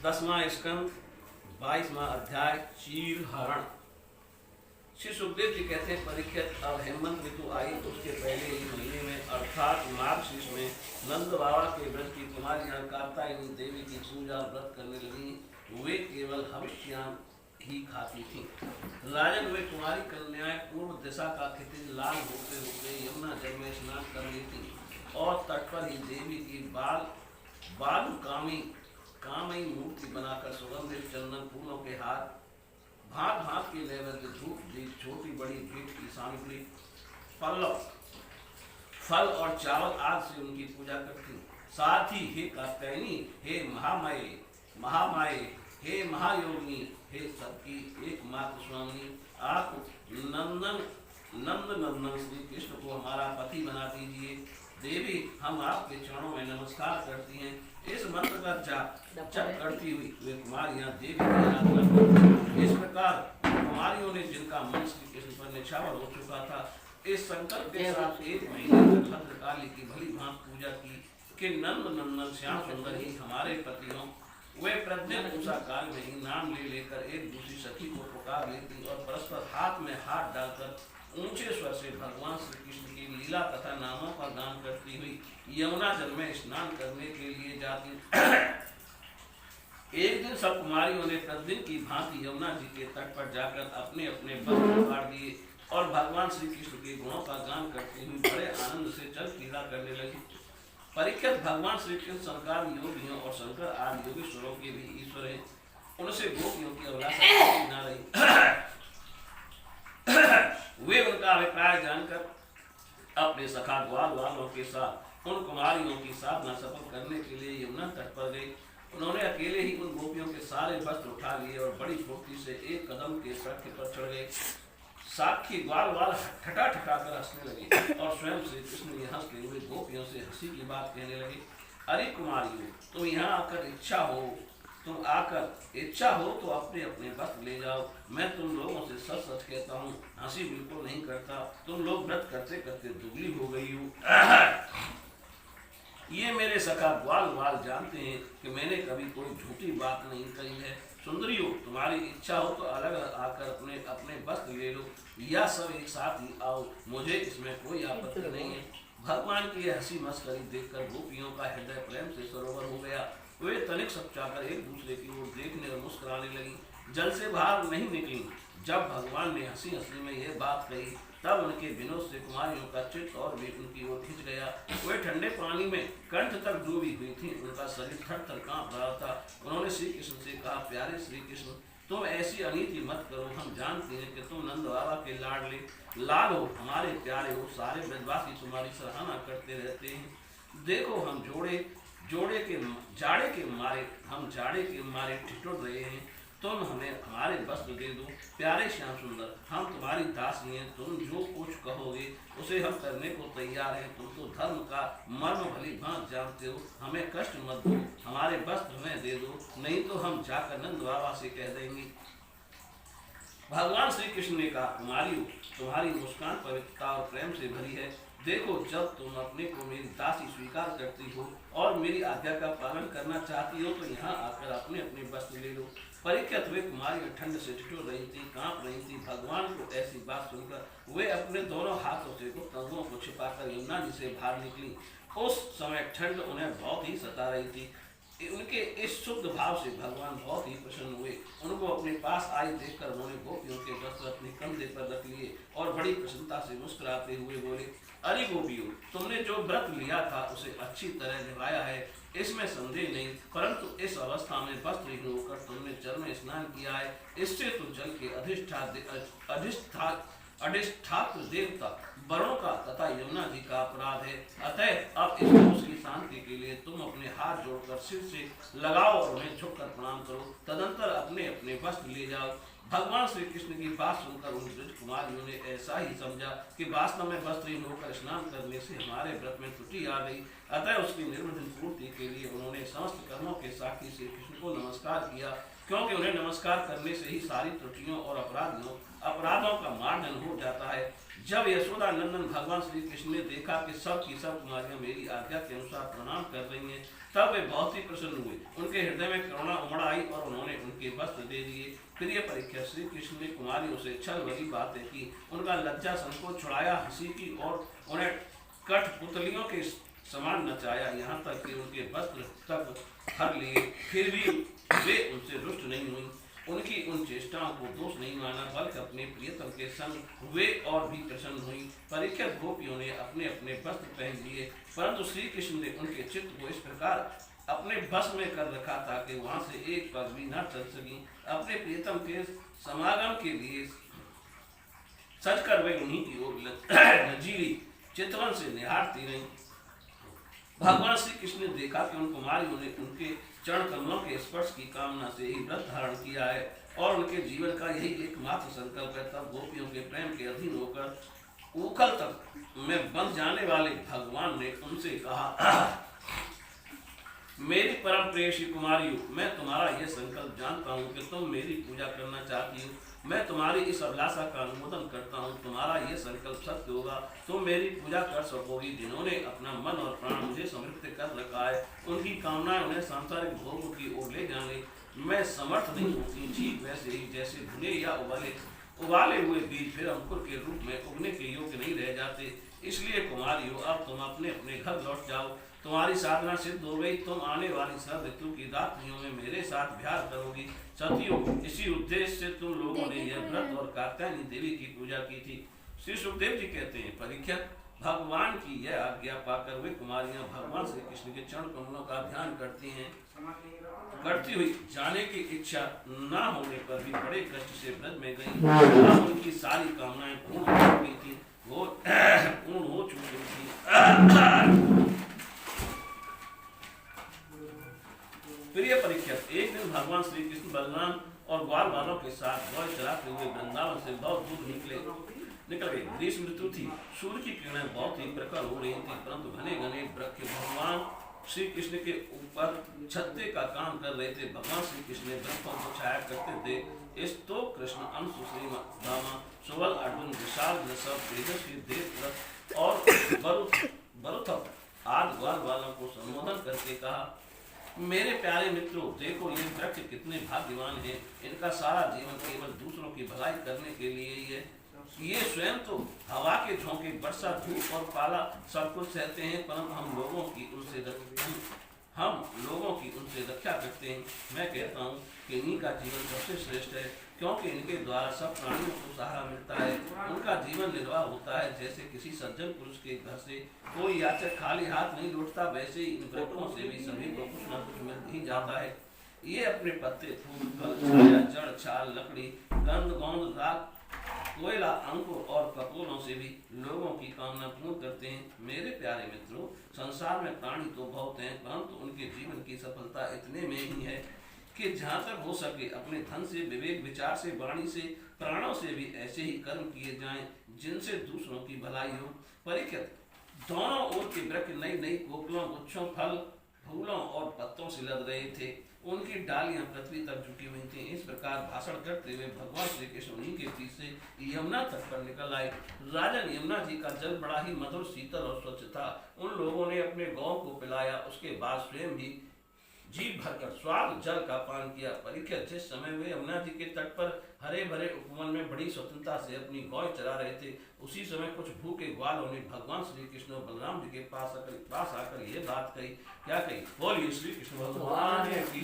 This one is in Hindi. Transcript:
10वां स्कंद 22वां अध्याय चीलहरण। श्री सुखदेव जी कहते हैं, परीक्षित, अब हेमंत ऋतु आई उसके पहले ही महीने में अर्थात मार्गशीर्ष में नंद बाबा के व्रत की कुमारी यहाँ कात्यायनी देवी की पूजा व्रत करने लगी। वे केवल हविष्यान ही खाती थी। राजन वे कुमारी कन्याएं पूर्व दिशा का क्षितिज लाल होते होते यमुना जल में स्नान कर लेती और तट पर ही देवी की कामई मूर्ति बनाकर सुगंधित चंदन फूलों के हाथ, भांत भांत के नैवेद्य, धूप दीप, छोटी बड़ी भेंट की सामग्री, फल और चावल आदि से उनकी पूजा करती। साथ ही हे कात्यायनी, हे महामाये, हे महायोगिनी, हे सबकी एकमात्र स्वामी, आप नंदन श्री कृष्ण को हमारा पति बना दीजिए। देवी, हम आपके चरणों में नमस्कार करती हैं। इस मंत्र का जप करती हुई वे कुमारियां देवी की आराधना करती। इस प्रकार कुमारियों ने, जिनका मन श्री कृष्ण पर निछावर हो चुका था, इस संकल्प के साथ 1 महीने तक भद्रकाली की भली भांति पूजा की कि नंदन श्याम सुंदर ही हमारे पति हों। वे प्रतिदिन उषा काल में ही नाम ले लेकर एक दूसरी सखी को पुकार लेती और परस्पर हाथ में हाथ डालकर ऊंचे स्वर से भगवान श्री कृष्ण की लीला तथा नामों का गान करती हुई यमुना जल में स्नान करने के लिए जाती। एक दिन सब कुमारियों ने प्रतिदिन की भांति यमुना जी के तट पर जाकर अपने अपने वस्त्र फाड़ दिए और भगवान श्री कृष्ण के गुणों का गान करती हुई बड़े आनंद से जल क्रीड़ा करने लगी। परीक्षित, भगवान श्री कृष्ण संकार योगियों और शंकर आदि योगेश्वरों के भी ईश्वर हैं। उनसे गोपियों की अभिलाषा न रही। वे उनका अभिप्राय जानकर अपने सखा ग्वाल वालों के साथ उन कुमारियों की साधना सफल करने के लिए यमुना तट पर गए। उन्होंने अकेले ही उन गोपियों के सारे वस्त्र उठा लिए और बड़ी फुर्ती से एक कदम के वृक्ष पर चढ़ गए। साक्षी ग्वाल ठटा कर हंसने लगे और स्वयं श्री कृष्ण ने हंसते हुए गोपियों से हंसी की बात कहने लगे। अरे कुमारियों, तुम यहाँ आकर इच्छा हो तो अपने अपने वस्त्र ले जाओ। मैं तुम लोगों से सच सच कहता हूँ, हंसी बिल्कुल नहीं करता। तुम लोग व्रत करते करते दुबली हो गई हो। ये मेरे सखा ग्वाल जानते हैं कि मैंने कभी कोई झूठी बात नहीं कही है। सुंदरियों, तुम्हारी इच्छा हो तो अलग आकर अपने अपने वस्त्र ले लो या सब एक साथ ही आओ, मुझे इसमें कोई आपत्ति नहीं है। भगवान की हंसी मस्करी देखकर गोपियों का हृदय प्रेम से सरोवर हो गया। वे तनिक सपचाकर एक दूसरे की ओर देखने और मुस्कुराने लगी, जल से बाहर नहीं निकली। जब भगवान ने हंसी हंसी में यह बात कही, तब उनके विनोद से कुमारियों का चित्त और भी उनकी ओर खिंच गया। वे ठंडे पानी में कंठ तक डूबी हुई थी। उनका शरीर थर थर कांप रहा था। उन्होंने श्री कृष्ण से कहा, प्यारे श्री कृष्ण, तुम ऐसी अनीति मत करो। हम जानते हैं कि तुम नंद बाबा के लाल हो, हमारे प्यारे हो। सारे ब्रजवासी तुम्हारी सराहना करते रहते हैं। देखो, हम जाड़े के मारे ठिठुर रहे हैं। तुम हमें हमारे वस्त्र दे दो। प्यारे श्याम सुंदर, हम तुम्हारी दासी हैं। तुम जो कुछ कहोगे उसे हम करने को तैयार हैं। तुम तो धर्म का मर्म भली भांति जानते हो। हमें कष्ट मत दो, हमारे वस्त्र हमें दे दो, नहीं तो हम जाकर नंद बाबा से कह देंगे। भगवान श्री कृष्ण ने कहा, कुमारियों, तुम्हारी मुस्कान पवित्रता और प्रेम से भरी है। देखो, जब तुम अपने को मेरी दासी स्वीकार करती हो और मेरी आज्ञा का पालन करना चाहती हो तो यहाँ आकर अपने अपने वस्त्र ले लो। परीक्षित, वे कुमारियां ठंड से ठिठुर रही थी, कांप रही थी। भगवान को ऐसी बात सुनकर वे अपने दोनों हाथों से गुप्त अंगों को छिपाकर यमुना जी से बाहर निकली। उस समय ठंड उन्हें बहुत ही सता रही थी। उनके इस शुद्ध भाव से भगवान बहुत ही प्रसन्न हुए। उनको अपने पास आई देखकर उन्होंने गोपियों के वस्त्र अपने कंधे पर रख लिए और बड़ी प्रसन्नता से मुस्कुराते हुए बोले, अरे गोपियों, तुमने जो व्रत लिया था उसे अच्छी तरह निभाया है, इसमें संदेह नहीं। परंतु इस अवस्था में वस्त्रहीन होकर तुमने जल में स्नान किया है। इससे तो जल के अधिष्ठात्र देवता वरुण का तथा यमुना जी का अपराध है। अतः अब इस दोष की शांति के लिए तुम अपने हाथ जोड़कर सिर से लगाओ और उन्हें झुककर प्रणाम करो। तदंतर अपने अपने वस्त्र ले जाओ। भगवान श्री कृष्ण की बात सुनकर उन ब्रज कुमारियों ने ऐसा ही समझा कि वास्तव में वस्त्रहीन होकर स्नान करने से हमारे व्रत में त्रुटि आ गई। अतः उसकी निर्विघ्न पूर्ति के लिए उन्होंने समस्त कर्मों के साक्षी श्री कृष्ण को नमस्कार किया, क्योंकि उन्हें नमस्कार करने से ही सारी त्रुटियों और अपराधों का मार्जन हो जाता है। जब यशोदा नंदन भगवान श्री कृष्ण ने देखा कि सब की सब कुमारियां मेरी आज्ञा के अनुसार प्रणाम कर रही हैं, तब वे बहुत ही प्रसन्न हुए। उनके हृदय में करुणा उमड़ आई और उन्होंने उनके वस्त्र दे दिए। प्रिय परीक्षा, श्री कृष्ण ने कुमारियों से छल भरी बातें की, उनका लज्जा संकोच छुड़ाया, हंसी की और उन्हें कठपुतलियों के समान नचाया, यहाँ तक कि उनके वस्त्र तक हर लिए। फिर भी वे उनसे रुष्ट नहीं हुई। उनकी उन चेष्टाओं को दोष नहीं माना, बल्कि अपने प्रियतम के संग वे और भी प्रसन्न हुई। परीक्षित गोपियों ने अपने अपने वस्त्र पहन लिए, परंतु श्री कृष्ण ने उनके चित्त को इस प्रकार अपने बस में कर रखा था कि वहां से एक पग भी न चल सकी। अपने प्रियतम के समागम के लिए सजकर वे उन्हीं की ओर नजीली चितवन से निहारती रही। भगवान श्री कृष्ण ने देखा कि उन कुमारियों ने उनके चरण कमलों के स्पर्श की कामना से ही व्रत धारण किया है और उनके जीवन का यही एकमात्र संकल्प है। तब गोपियों के प्रेम के अधीन होकर उखल तक में बंध जाने वाले भगवान ने उनसे कहा, मेरी परम प्रेयसी कुमारियों, मैं तुम्हारा यह संकल्प जानता हूँ कि तुम मेरी पूजा करना चाहती हो। मैं तुम्हारी इस अभिलाषा का अनुमोदन करता हूँ। तुम्हारा यह संकल्प सत्य होगा, तुम मेरी पूजा कर सकोगी। जिन्होंने अपना मन और प्राण मुझे समर्पित कर रखा है, उनकी कामनाएं उन्हें सांसारिक भोगों की ओर ले जाने मैं समर्थ नहीं होती। ठीक वैसे ही जैसे भुने या उबाले हुए बीज फिर अंकुर के रूप में उगने के योग्य नहीं रह जाते, इसलिए कुमारियों, अब तुम अपने अपने घर लौट जाओ। तुम्हारी साधना सिद्ध हो गई। तुम आने वाली शरद ऋतु की रात्रियों में मेरे साथ विहार करोगी। सतियों, इसी उद्देश्य से तुम लोगों ने यह व्रत और कात्यायनी देवी की पूजा की थी। श्री सुखदेव जी कहते हैं, परीक्षित, भगवान की यह आज्ञा पाकर वे कुमारियां भगवान श्री कृष्ण के चरण कमलों का ध्यान करती हुई जाने की इच्छा न होने पर भी बड़े कष्ट से व्रत में गई। उनकी सारी कामनाएं पूर्ण हो चुकी थी, वो पूर्ण हो चुकी थी। प्रिय परीक्षित, एक दिन भगवान श्री कृष्ण बलराम और ग्वाल वालों के साथ गौ चराते हुए वृंदावन से बहुत दूर निकल गए। ग्रीष्म ऋतु थी, सूर्य की किरणें बहुत ही प्रखर हो रही थी, परंतु घने घने वृक्ष भगवान श्री कृष्ण के ऊपर छत्ते का काम कर रहे थे। भगवान श्री कृष्ण ने वृक्षों को छाया करते थे। इस तो कृष्ण अंशु श्री दामा सुवल अर्जुन विशाल ऋषभ तेजस्वी देवव्रत और बरुथ आदि ग्वाल वालों को संबोधन करके कहा, मेरे प्यारे मित्रों, देखो ये वृक्ष कितने भाग्यवान हैं। इनका सारा जीवन केवल दूसरों की भलाई करने के लिए ही है। ये स्वयं तो हवा के झोंके, वर्षा, धूप और पाला सब कुछ सहते हैं, परंतु हम लोगों की उनसे रक्षा करते हैं। मैं कहता हूँ कि इन्हीं का जीवन सबसे श्रेष्ठ है, क्योंकि इनके द्वारा सब प्राणियों को सहारा मिलता है। उनका जीवन निर्वाह होता है। जैसे किसी सज्जन पुरुष के घर से कोई याचक खाली हाथ नहीं लौटता, वैसे ही इन वृक्षों से भी सभी को कुछ न कुछ मिल ही जाता है। ये अपने पत्ते, फूल, फल, छाया, जड़, छाल, लकड़ी, गंध, गोंद, राख, कोयला, अंकुर और कपोलों से भी लोगों की कामना पूर्ण करते हैं। मेरे प्यारे मित्रों, संसार में प्राणी तो बहुत हैं, परंतु उनके जीवन की सफलता इतने में ही है कि जहाँ तक हो सके अपने धन से, विवेक, विचार से, वाणी से, प्राणों से भी ऐसे ही कर्म किए जाएं जिनसे दूसरों की भलाई हो। परीक्षित, दोनों ओर के वृक्ष नई नई कोकिलों, गुच्छों, फल, फूलों और पत्तों से लद रहे थे। उनकी डालियां पृथ्वी तक झुकी हुई थी। इस प्रकार भाषण करते हुए भगवान श्री कृष्ण उन्हीं के बीच से यमुना तट पर निकल आए। राजन यमुना जी का जल बड़ा ही मधुर, शीतल और स्वच्छ था। उन लोगों ने अपने गौ को पिलाया, उसके बाद स्वयं भी जी भरकर स्वाद जल का पान किया। परीक्षित, जिस समय वे यमुना जी के तट पर हरे भरे उपवन में बड़ी स्वतंत्रता से अपनी गौ चरा रहे थे, उसी समय कुछ भूखे ग्वालों ने भगवान श्री कृष्ण और बलराम जी के पास आकर ये बात कही। क्या कही? बोलिए श्री कृष्ण भगवान की